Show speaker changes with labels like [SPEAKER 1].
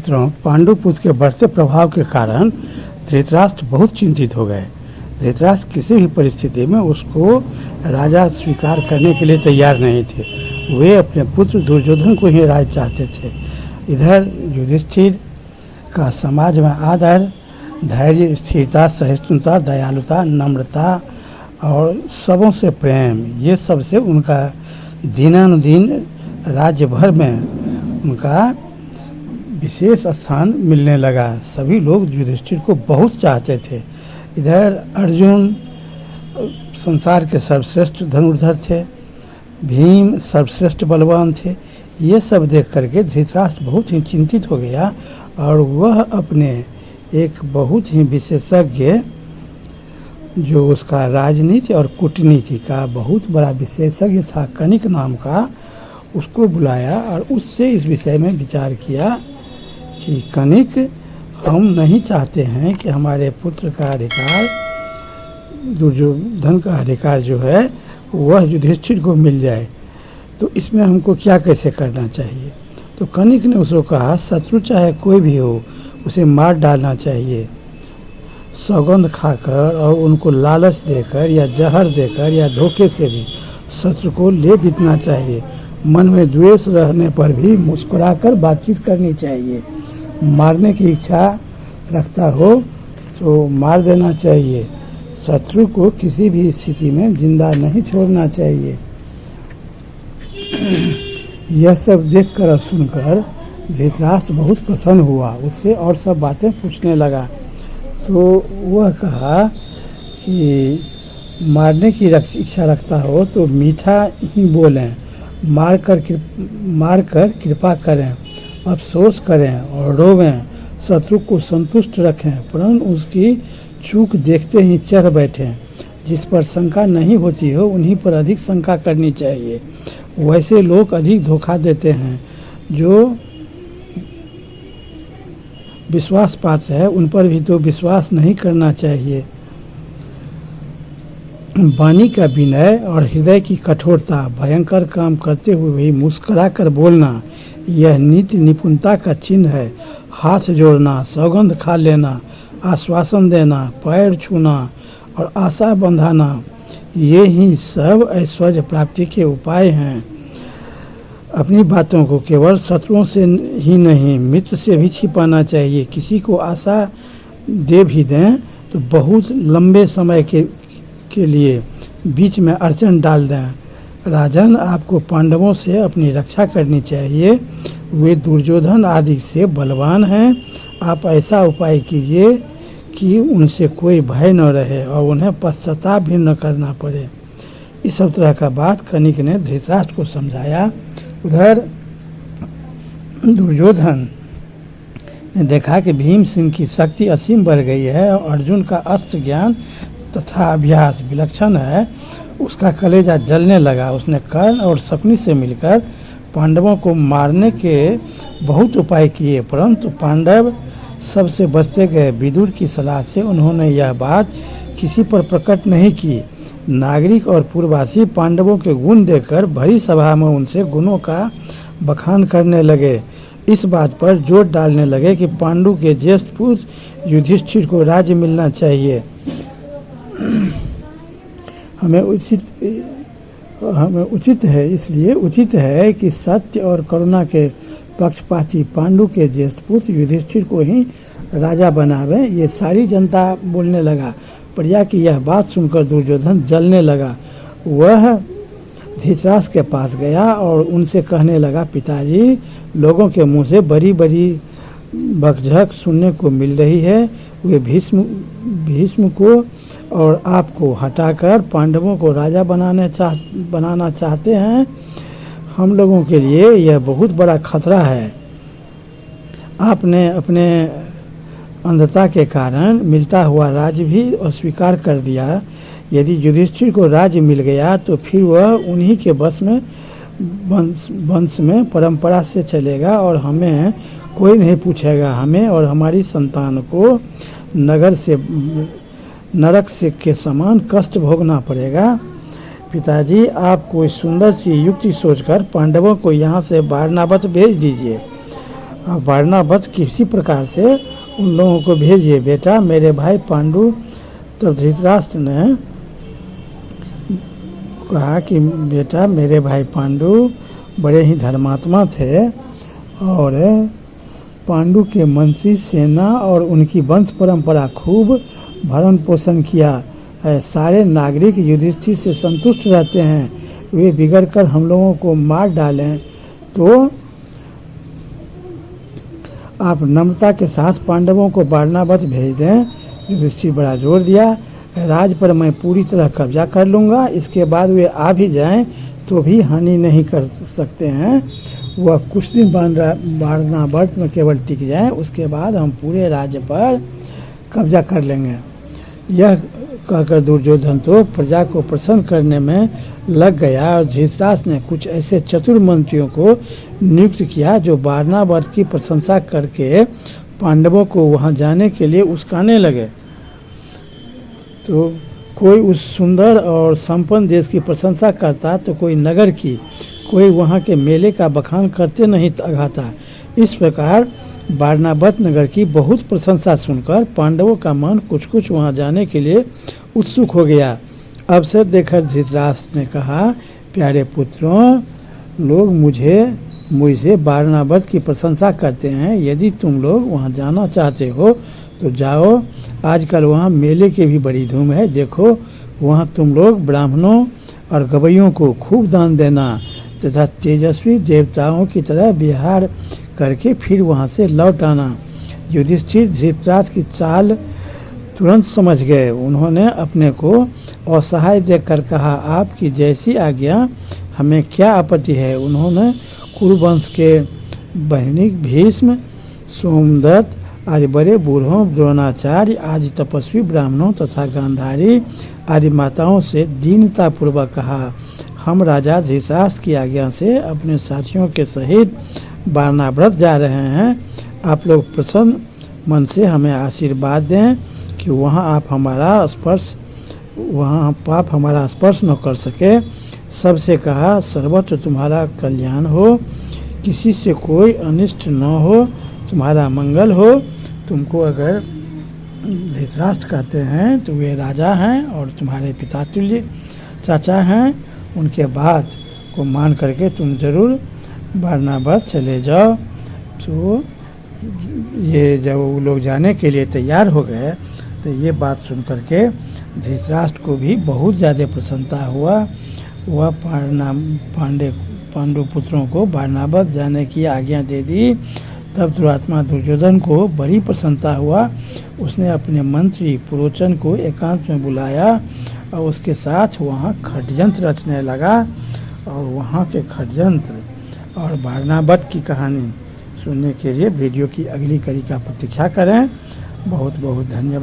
[SPEAKER 1] मित्रों, पांडुपुत्र के बढ़ते प्रभाव के कारण धृतराष्ट्र बहुत चिंतित हो गए। धृतराष्ट्र किसी भी परिस्थिति में उसको राजा स्वीकार करने के लिए तैयार नहीं थे। वे अपने पुत्र दुर्योधन को ही राज चाहते थे। इधर युधिष्ठिर का समाज में आदर, धैर्य, स्थिरता, सहिष्णुता, दयालुता, नम्रता और सबों से प्रेम, ये सबसे उनका दिनानुदिन राज्य भर में उनका विशेष स्थान मिलने लगा। सभी लोग युधिष्ठिर को बहुत चाहते थे। इधर अर्जुन संसार के सर्वश्रेष्ठ धनुर्धर थे, भीम सर्वश्रेष्ठ बलवान थे। ये सब देख करके धृतराष्ट्र बहुत ही चिंतित हो गया और वह अपने एक बहुत ही विशेषज्ञ, जो उसका राजनीति और कूटनीति का बहुत बड़ा विशेषज्ञ था, कनिक नाम का, उसको बुलाया और उससे इस विषय में विचार किया कि कनिक, हम नहीं चाहते हैं कि हमारे पुत्र का अधिकार, दुर्योधन का अधिकार जो है वह युधिष्ठिर को मिल जाए, तो इसमें हमको क्या कैसे करना चाहिए। तो कनिक ने उसको कहा, शत्रु चाहे कोई भी हो उसे मार डालना चाहिए। सौगंध खाकर और उनको लालच देकर या जहर देकर या धोखे से भी शत्रु को ले बीतना चाहिए। मन में द्वेष रहने पर भी मुस्कुराकर बातचीत करनी चाहिए। मारने की इच्छा रखता हो तो मार देना चाहिए। शत्रु को किसी भी स्थिति में जिंदा नहीं छोड़ना चाहिए। यह सब देखकर और सुनकर धृतराष्ट्र बहुत प्रसन्न हुआ। उससे और सब बातें पूछने लगा। तो वह कहा कि मारने की इच्छा रखता हो तो मीठा ही बोलें, मार कर कृपा करें, अफसोस करें और रोवें, शत्रु को संतुष्ट रखें, परंतु उसकी चूक देखते ही चढ़ बैठें। जिस पर शंका नहीं होती हो उन्हीं पर अधिक शंका करनी चाहिए। वैसे लोग अधिक धोखा देते हैं। जो विश्वास पात्र है उन पर भी तो विश्वास नहीं करना चाहिए। वाणी का विनय और हृदय की कठोरता, भयंकर काम करते हुए भी मुस्कुरा कर बोलना, यह नीति निपुणता का चिन्ह है। हाथ जोड़ना, सौगंध खा लेना, आश्वासन देना, पैर छूना और आशा बंधाना, ये ही सब ऐश्वर्य प्राप्ति के उपाय हैं। अपनी बातों को केवल शत्रुओं से ही नहीं, मित्र से भी छिपाना चाहिए। किसी को आशा दे भी दें तो बहुत लंबे समय के लिए बीच में अड़चन डाल दें। राजन, आपको पांडवों से अपनी रक्षा करनी चाहिए। वे दुर्योधन आदि से बलवान हैं। आप ऐसा उपाय कीजिए कि उनसे कोई भय न रहे और उन्हें पश्चाताप भी न करना पड़े। इस सब तरह का बात कनिक ने धृतराष्ट्र को समझाया। उधर दुर्योधन ने देखा कि भीम सिंह की शक्ति असीम बढ़ गई है और अर्जुन का अस्त्र ज्ञान तथा अभ्यास विलक्षण है। उसका कलेजा जलने लगा। उसने कर्ण और शकुनी से मिलकर पांडवों को मारने के बहुत उपाय किए, परंतु पांडव सबसे बचते गए। विदुर की सलाह से उन्होंने यह बात किसी पर प्रकट नहीं की। नागरिक और पूर्ववासी पांडवों के गुण देखकर भरी सभा में उनसे गुणों का बखान करने लगे। इस बात पर जोर डालने लगे कि पांडु के ज्येष्ठ पुत्र युधिष्ठिर को राज्य मिलना चाहिए। हमें उचित है, इसलिए उचित है कि सत्य और करुणा के पक्षपाती पांडु के ज्येष्ठ पुत्र युधिष्ठिर को ही राजा बनावे। ये सारी जनता बोलने लगा। प्रजा की यह बात सुनकर दुर्योधन जलने लगा। वह धृतराष्ट्र के पास गया और उनसे कहने लगा, पिताजी, लोगों के मुंह से बड़ी बड़ी बकझक सुनने को मिल रही है। वे भीष्म को और आपको हटाकर पांडवों को राजा बनाना चाहते हैं। हम लोगों के लिए यह बहुत बड़ा खतरा है। आपने अपने अंधता के कारण मिलता हुआ राज्य भी अस्वीकार कर दिया। यदि युधिष्ठिर को राज्य मिल गया तो फिर वह उन्हीं के वंश में परंपरा से चलेगा और हमें कोई नहीं पूछेगा। हमें और हमारी संतान को नरक से के समान कष्ट भोगना पड़ेगा। पिताजी, आप कोई सुंदर सी युक्ति सोचकर पांडवों को यहाँ से वारणावत भेज दीजिए अब वारणावत किसी प्रकार से उन लोगों को भेजिए, बेटा मेरे भाई पांडु। तब धृतराष्ट्र ने कहा कि बेटा मेरे भाई पांडु बड़े ही धर्मात्मा थे और पांडु के मंत्री सेना और उनकी वंश परंपरा खूब भरण पोषण किया है। सारे नागरिक युधिष्ठिर से संतुष्ट रहते हैं। वे बिगड़ कर हम लोगों को मार डालें तो आप नम्रता के साथ पांडवों को वारणावत भेज दें। युधिष्ठिर बड़ा जोर दिया, राज पर मैं पूरी तरह कब्जा कर लूँगा। इसके बाद वे आ भी जाएं तो भी हानि नहीं कर सकते हैं। वह कुछ दिन वारणावत में केवल टिक जाएं, उसके बाद हम पूरे राज्य पर कब्जा कर लेंगे। यह कहकर दुर्योधन तो प्रजा को प्रसन्न करने में लग गया और धृतराष्ट्र ने कुछ ऐसे चतुर मंत्रियों को नियुक्त किया जो वारणावत की प्रशंसा करके पांडवों को वहां जाने के लिए उस्काने लगे। तो कोई उस सुंदर और संपन्न देश की प्रशंसा करता तो कोई नगर की, कोई वहाँ के मेले का बखान करते नहीं अघाता। इस प्रकार वारणावत नगर की बहुत प्रशंसा सुनकर पांडवों का मन कुछ कुछ वहाँ जाने के लिए उत्सुक हो गया। अवसर देखकर धृतराष्ट्र ने कहा, प्यारे पुत्रों, लोग मुझसे वारणावत की प्रशंसा करते हैं। यदि तुम लोग वहाँ जाना चाहते हो तो जाओ। आजकल वहाँ मेले की भी बड़ी धूम है। देखो वहाँ तुम लोग ब्राह्मणों और गवैयों को खूब दान देना तथा तेजस्वी देवताओं की तरह विहार करके फिर वहाँ से लौट आना। युधिष्ठिर धृतराष्ट्र की चाल तुरंत समझ गए। उन्होंने अपने को असहाय देखकर कहा, आपकी जैसी आज्ञा, हमें क्या आपत्ति है। उन्होंने कुरुवंश के बहनिक भीष्म, सोमदत्त आदि बड़े बूढ़ों, द्रोणाचार्य आदि तपस्वी ब्राह्मणों तथा गांधारी आदि माताओं से दीनतापूर्वक कहा, हम राजा धृतराष्ट्र की आज्ञा से अपने साथियों के सहित वारणावत जा रहे हैं। आप लोग प्रसन्न मन से हमें आशीर्वाद दें कि वहाँ आप हमारा स्पर्श न कर सके। सबसे कहा, सर्वत्र तुम्हारा कल्याण हो, किसी से कोई अनिष्ट न हो, तुम्हारा मंगल हो। तुमको अगर धृतराष्ट्र कहते हैं तो वे राजा हैं और तुम्हारे पिता तुल्य चाचा हैं। उनके बात को मान करके तुम जरूर वारणावत चले जाओ। तो ये जब वो लोग जाने के लिए तैयार हो गए तो ये बात सुन करके धृतराष्ट्र को भी बहुत ज़्यादा प्रसन्नता हुआ। वह पांडु पुत्रों को वारणावत जाने की आज्ञा दे दी। तब दुरात्मा दुर्योधन को बड़ी प्रसन्नता हुआ। उसने अपने मंत्री पुरोचन को एकांत में बुलाया और उसके साथ वहाँ षड्यंत्र रचने लगा। और वहाँ के षड्यंत्र और वारणावत की कहानी सुनने के लिए वीडियो की अगली कड़ी का प्रतीक्षा करें। बहुत बहुत धन्यवाद।